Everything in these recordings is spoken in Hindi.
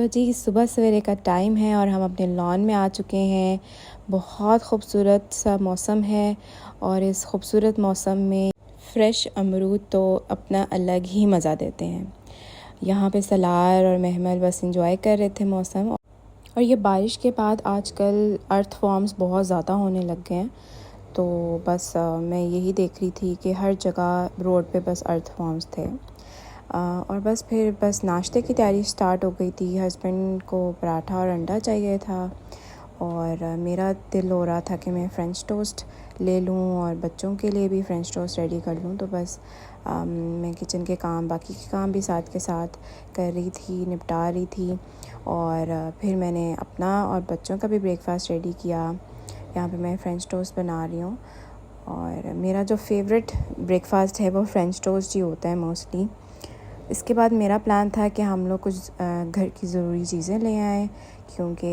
तो जी सुबह सवेरे का टाइम है और हम अपने लॉन में आ चुके हैं। बहुत खूबसूरत सा मौसम है और इस खूबसूरत मौसम में फ़्रेश अमरूद तो अपना अलग ही मज़ा देते हैं। यहाँ पे सलार और महमल बस इंजॉय कर रहे थे मौसम। और ये बारिश के बाद आजकल अर्थ फॉर्म्स बहुत ज़्यादा होने लग गए हैं। तो बस मैं यही देख रही थी कि हर जगह रोड पे बस अर्थ फॉर्म्स थे। और फिर नाश्ते की तैयारी स्टार्ट हो गई थी। हस्बैंड को पराठा और अंडा चाहिए था और मेरा दिल हो रहा था कि मैं फ़्रेंच टोस्ट ले लूँ और बच्चों के लिए भी फ़्रेंच टोस्ट रेडी कर लूँ। तो बस मैं किचन के काम, बाकी के काम भी साथ के साथ कर रही थी, निपटा रही थी। और फिर मैंने अपना और बच्चों का भी ब्रेकफ़ास्ट रेडी किया। यहाँ पे मैं फ़्रेंच टोस्ट बना रही हूँ और मेरा जो फेवरेट ब्रेकफ़ास्ट है वो फ़्रेंच टोस्ट ही होता है मोस्टली। इसके बाद मेरा प्लान था कि हम लोग कुछ घर की ज़रूरी चीज़ें ले आएँ, क्योंकि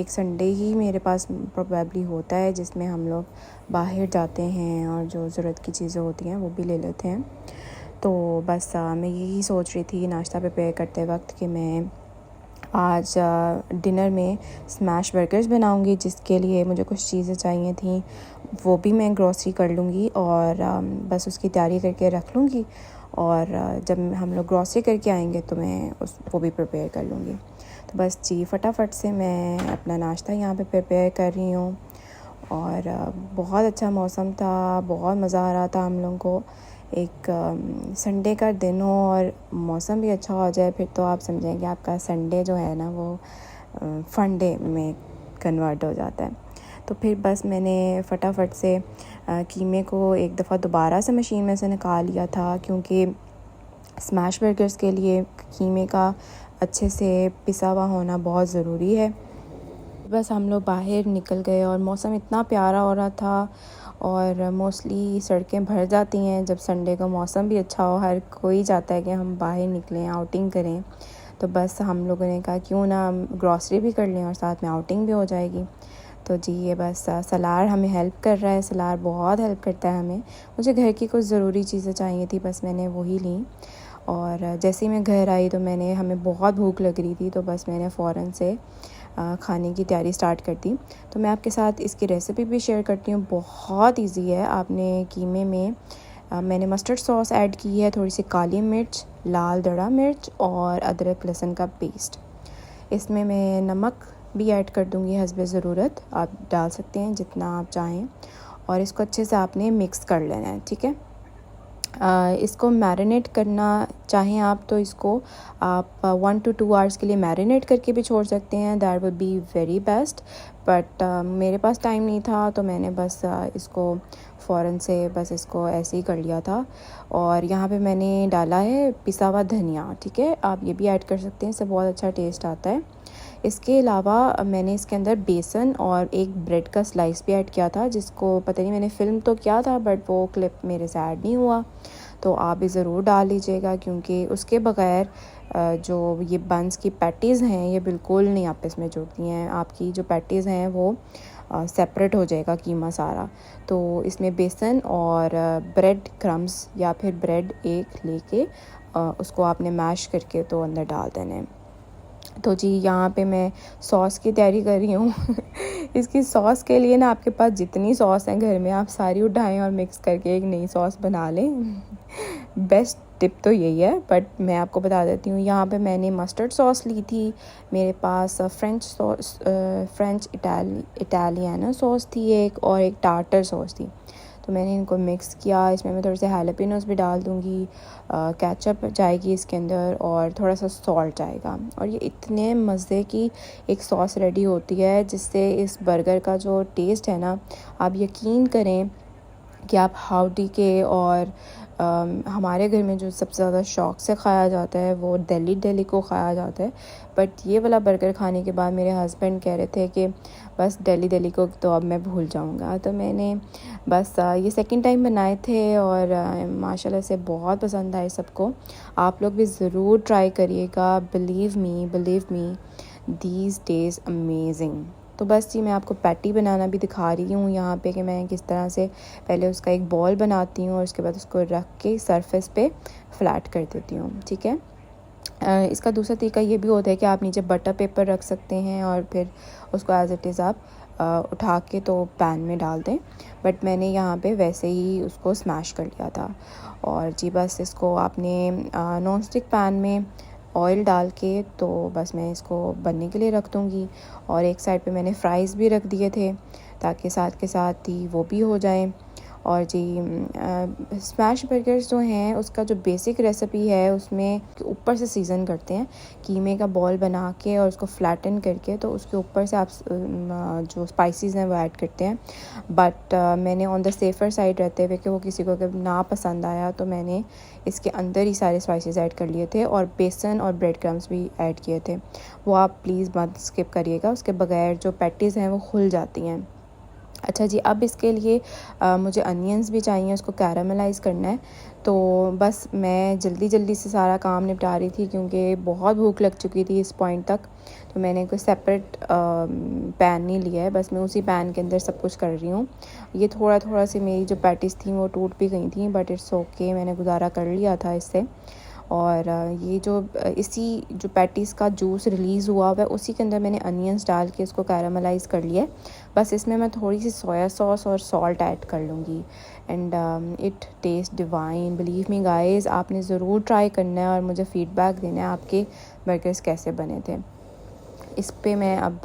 एक संडे ही मेरे पास प्रोबेबली होता है जिसमें हम लोग बाहर जाते हैं और जो ज़रूरत की चीज़ें होती हैं वो भी ले लेते हैं। तो बस मैं यही सोच रही थी नाश्ता प्रिपेयर करते वक्त कि मैं आज डिनर में स्मैश बर्गर्स बनाऊंगी, जिसके लिए मुझे कुछ चीज़ें चाहिए थी। वो भी मैं ग्रॉसरी कर लूँगी और बस उसकी तैयारी करके रख लूँगी। और जब हम लोग ग्रॉसरी करके आएंगे तो मैं वो भी प्रिपेयर कर लूँगी। तो बस जी फटाफट से मैं अपना नाश्ता यहाँ पे प्रिपेयर कर रही हूँ। और बहुत अच्छा मौसम था, बहुत मज़ा आ रहा था हम लोगों को। एक संडे का दिन हो और मौसम भी अच्छा हो जाए, फिर तो आप समझेंगे आपका संडे जो है ना वो फन डे में कन्वर्ट हो जाता है। तो फिर बस मैंने फटाफट से कीमे को एक दफ़ा दोबारा से मशीन में से निकाल लिया था, क्योंकि स्मैश बर्गर्स के लिए कीमे का अच्छे से पिसा हुआ होना बहुत ज़रूरी है। बस हम लोग बाहर निकल गए और मौसम इतना प्यारा हो रहा था। और मोस्टली सड़कें भर जाती हैं जब संडे का मौसम भी अच्छा हो, हर कोई चाहता है कि हम बाहर निकलें, आउटिंग करें। तो बस हम लोगों ने कहा क्यों ना हम ग्रॉसरी भी कर लें और साथ में आउटिंग भी हो जाएगी। तो जी ये बस सलार हमें हेल्प कर रहा है। सलार बहुत हेल्प करता है हमें। मुझे घर की कुछ ज़रूरी चीज़ें चाहिए थी, बस मैंने वही ली। और जैसे ही मैं घर आई तो हमें बहुत भूख लग रही थी, तो बस मैंने फ़ौरन से खाने की तैयारी स्टार्ट कर दी। तो मैं आपके साथ इसकी रेसिपी भी शेयर करती हूँ। बहुत इजी है। आपने कीमे में मैंने मस्टर्ड सॉस ऐड की है, थोड़ी सी काली मिर्च, लाल दड़ा मिर्च और अदरक लहसुन का पेस्ट। इसमें मैं नमक भी ऐड कर दूँगी हस्बे ज़रूरत, आप डाल सकते हैं जितना आप चाहें। और इसको अच्छे से आपने मिक्स कर लेना है, ठीक है। इसको मैरिनेट करना चाहें आप तो इसको आप 1 to 2 आवर्स के लिए मैरिनेट करके भी छोड़ सकते हैं। That would be very best. But मेरे पास टाइम नहीं था तो मैंने बस इसको फ़ौरन से बस इसको ऐसे ही कर लिया था। और यहाँ पे मैंने डाला है पिसा हुआ धनिया, ठीक है। आप ये भी ऐड कर सकते हैं, इससे बहुत अच्छा टेस्ट आता है। इसके अलावा मैंने इसके अंदर बेसन और एक ब्रेड का स्लाइस भी ऐड किया था, जिसको पता नहीं मैंने फ़िल्म तो किया था बट वो क्लिप मेरे से ऐड नहीं हुआ। तो आप भी ज़रूर डाल लीजिएगा, क्योंकि उसके बगैर जो ये बंस की पैटीज़ हैं ये बिल्कुल नहीं आपस में जुड़ती हैं। आपकी जो पैटीज़ हैं वो सेपरेट हो जाएगा कीमा सारा। तो इसमें बेसन और ब्रेड क्रम्स या फिर ब्रेड एक लेके उसको आपने मैश करके तो अंदर डाल देना है। तो जी यहाँ पे मैं सॉस की तैयारी कर रही हूँ। इसकी सॉस के लिए ना आपके पास जितनी सॉस है घर में आप सारी उठाएं और मिक्स करके एक नई सॉस बना लें। बेस्ट टिप तो यही है, बट मैं आपको बता देती हूँ। यहाँ पे मैंने मस्टर्ड सॉस ली थी, मेरे पास फ्रेंच इटालियाना सॉस थी एक, और एक टार्टर सॉस थी। तो मैंने इनको मिक्स किया। इसमें मैं थोड़े से हैलापिनोस भी डाल दूँगी, केचप जाएगी इसके अंदर और थोड़ा सा सॉल्ट जाएगा। और ये इतने मज़े की एक सॉस रेडी होती है जिससे इस बर्गर का जो टेस्ट है ना, आप यकीन करें कि आप हाउडी के और हमारे घर में जो सबसे ज़्यादा शौक़ से खाया जाता है वो दिल्ली को खाया जाता है। बट ये वाला बर्गर खाने के बाद मेरे हस्बैंड कह रहे थे कि बस दिल्ली को तो अब मैं भूल जाऊंगा। तो मैंने बस ये सेकंड टाइम बनाए थे और माशाल्लाह से बहुत पसंद आए सबको। आप लोग भी ज़रूर ट्राई करिएगा। Believe me these days amazing. तो बस जी मैं आपको पैटी बनाना भी दिखा रही हूँ यहाँ पे कि मैं किस तरह से पहले उसका एक बॉल बनाती हूँ और उसके बाद उसको रख के सरफेस पे फ्लैट कर देती हूँ, ठीक है। इसका दूसरा तरीका ये भी होता है कि आप नीचे बटर पेपर रख सकते हैं और फिर उसको एज़ इट इज़ आप उठा के तो पैन में डाल दें, बट मैंने यहाँ पे वैसे ही उसको स्मैश कर लिया था। और जी बस इसको आपने नॉन स्टिक पैन में ऑयल डाल के तो बस मैं इसको बनने के लिए रख दूँगी। और एक साइड पे मैंने फ्राइज़ भी रख दिए थे ताकि साथ के साथ ही वो भी हो जाए। और जी स्मैश बर्गर्स जो हैं उसका जो बेसिक रेसिपी है उसमें ऊपर से सीज़न करते हैं, कीमे का बॉल बना के और उसको फ्लैटन करके तो उसके ऊपर से आप जो स्पाइसेस हैं वो ऐड करते हैं। बट मैंने ऑन द सेफ़र साइड रहते हुए कि वो किसी को अगर ना पसंद आया तो मैंने इसके अंदर ही सारे स्पाइसेस ऐड कर लिए थे और बेसन और ब्रेड क्रम्स भी ऐड किए थे। वो आप प्लीज़ मत स्किप करिएगा, उसके बगैर जो पैटीज़ हैं वो खुल जाती हैं। अच्छा जी, अब इसके लिए मुझे अनियंस भी चाहिए, उसको कैरामलाइज़ करना है। तो बस मैं जल्दी से सारा काम निपटा रही थी क्योंकि बहुत भूख लग चुकी थी इस पॉइंट तक। तो मैंने कोई सेपरेट पैन नहीं लिया है, बस मैं उसी पैन के अंदर सब कुछ कर रही हूँ। ये थोड़ा सी मेरी जो पैटीज़ थी वो टूट भी गई थी, बट इट्स ओके, मैंने गुजारा कर लिया था इससे। और ये जो इसी जो पैटीज़ का जूस रिलीज़ हुआ हुआ है उसी के अंदर मैंने अनियंस डाल के इसको कैरामलाइज़ कर लिया है। बस इसमें मैं थोड़ी सी सोया सॉस और सॉल्ट ऐड कर लूँगी and it taste divine. Believe me guys, आपने ज़रूर ट्राई करना है और मुझे फ़ीडबैक देना है आपके बर्गर्स कैसे बने थे। इस पे मैं अब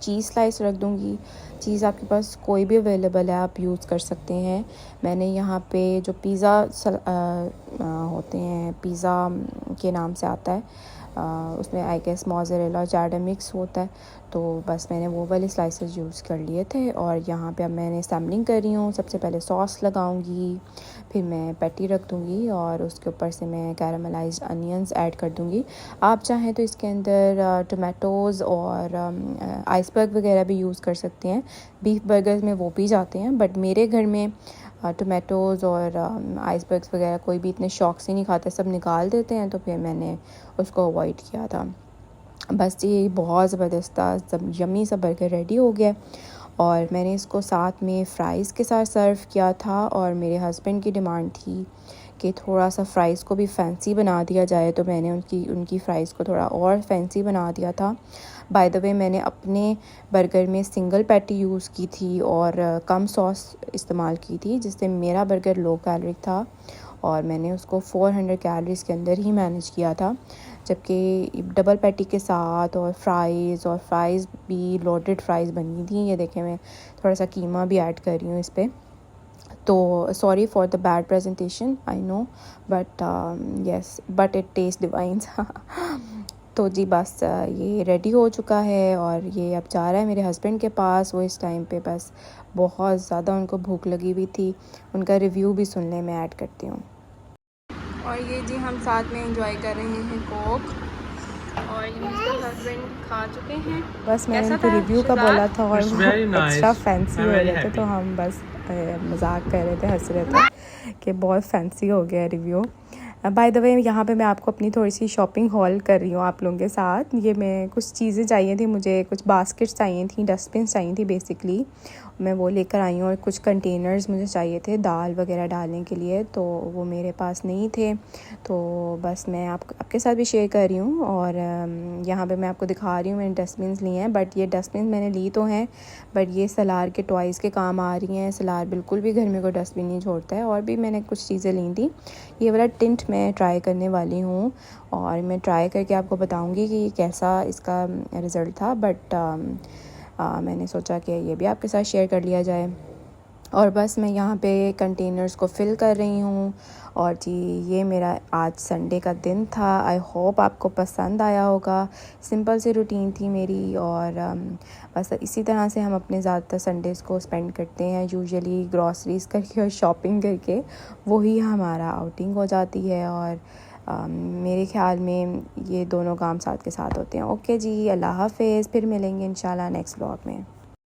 चीज़ स्लाइस रख दूँगी। चीज़ आपके पास कोई भी अवेलेबल है, आप यूज़ कर सकते हैं। मैंने यहाँ पे जो पिज़्ज़ा होते हैं, पिज़्ज़ा के नाम से आता है, उसमें आई गेस मोज़रेला और चेडर मिक्स होता है, तो बस मैंने वो वाले स्लाइसेस यूज़ कर लिए थे। और यहाँ पे अब मैंने सैम्पलिंग कर रही हूँ। सबसे पहले सॉस लगाऊंगी, फिर मैं पैटी रख दूँगी और उसके ऊपर से मैं कैरामलाइज्ड अनियंस ऐड कर दूँगी। आप चाहें तो इसके अंदर टोमेटोज़ और आइसबर्ग वगैरह भी यूज़ कर सकते हैं। बीफ बर्गर्स में वो भी जाते हैं, बट मेरे घर में टोमेटोज़ और आइसबर्ग्स वगैरह कोई भी इतने शौक से नहीं खाते, सब निकाल देते हैं, तो फिर मैंने उसको अवॉइड किया था। बस ये बहुत ज़बरदस्त यम्मी सा बर्गर रेडी हो गया और मैंने इसको साथ में फ़्राइज़ के साथ सर्व किया था। और मेरे हस्बैंड की डिमांड थी कि थोड़ा सा फ़्राइज़ को भी फैंसी बना दिया जाए, तो मैंने उनकी फ़्राइज़ को थोड़ा और फैंसी बना दिया था। बाय द वे, मैंने अपने बर्गर में सिंगल पैटी यूज़ की थी और कम सॉस इस्तेमाल की थी, जिससे मेरा बर्गर लो कैलोरी था और मैंने उसको 400 कैलोरीज़ के अंदर ही मैनेज किया था। जबकि डबल पैटी के साथ और फ्राइज़ भी लोडेड फ्राइज़ बनी थी। ये देखें, मैं थोड़ा सा कीमा भी ऐड कर रही हूँ इस पर। तो sorry for the bad presentation, I know, but yes, but it taste divine. तो जी बस ये रेडी हो चुका है और ये अब जा रहा है मेरे हस्बैंड के पास। वो इस टाइम पे बस बहुत ज़्यादा उनको भूख लगी हुई थी। उनका रिव्यू भी सुन लें, मैं ऐड करती हूँ। और ये जी हम साथ में एंजॉय कर रहे हैं कोक और ये मेरे हस्बैंड खा चुके हैं। बस मैंने उनको रिव्यू का बोला था और वो एक्स्ट्रा फैंसी हो रहे थे, तो हम बस मजाक कर रहे थे, हंस रहे थे कि बहुत फैंसी हो गया रिव्यू। बाय द वे, यहाँ पे मैं आपको अपनी थोड़ी सी शॉपिंग हॉल कर रही हूँ आप लोगों के साथ। ये मैं कुछ चीज़ें चाहिए थी मुझे, कुछ बास्केट्स चाहिए थी, डस्टबिन चाहिए थी बेसिकली, मैं वो लेकर आई हूँ। और कुछ कंटेनर्स मुझे चाहिए थे दाल वगैरह डालने के लिए, तो वो मेरे पास नहीं थे, तो बस मैं आपके साथ भी शेयर कर रही हूँ। और यहाँ पे मैं आपको दिखा रही हूँ मैंने डस्टबिन लिए हैं, बट ये डस्टबिन मैंने ली तो हैं, बट ये सलार के टॉयज़ के काम आ रही हैं। सलार बिल्कुल भी घर में कोई डस्टबिन नहीं छोड़ता है। और भी मैंने कुछ चीज़ें ली थी। ये वाला टिंट मैं ट्राई करने वाली हूँ और मैं ट्राई करके आपको बताऊँगी कि कैसा इसका रिज़ल्ट था, बट मैंने सोचा कि ये भी आपके साथ शेयर कर लिया जाए। और बस मैं यहाँ पे कंटेनर्स को फ़िल कर रही हूँ। और जी ये मेरा आज संडे का दिन था। आई होप आपको पसंद आया होगा। सिंपल सी रूटीन थी मेरी और बस इसी तरह से हम अपने ज़्यादातर संडेज़ को स्पेंड करते हैं, यूजुअली ग्रॉसरीज़ करके और शॉपिंग करके, वही हमारा आउटिंग हो जाती है। और मेरे ख़्याल में ये दोनों काम साथ के साथ होते हैं। ओके जी, अल्लाह हाफ़िज़, फिर मिलेंगे इंशाल्लाह नेक्स्ट व्लॉग में।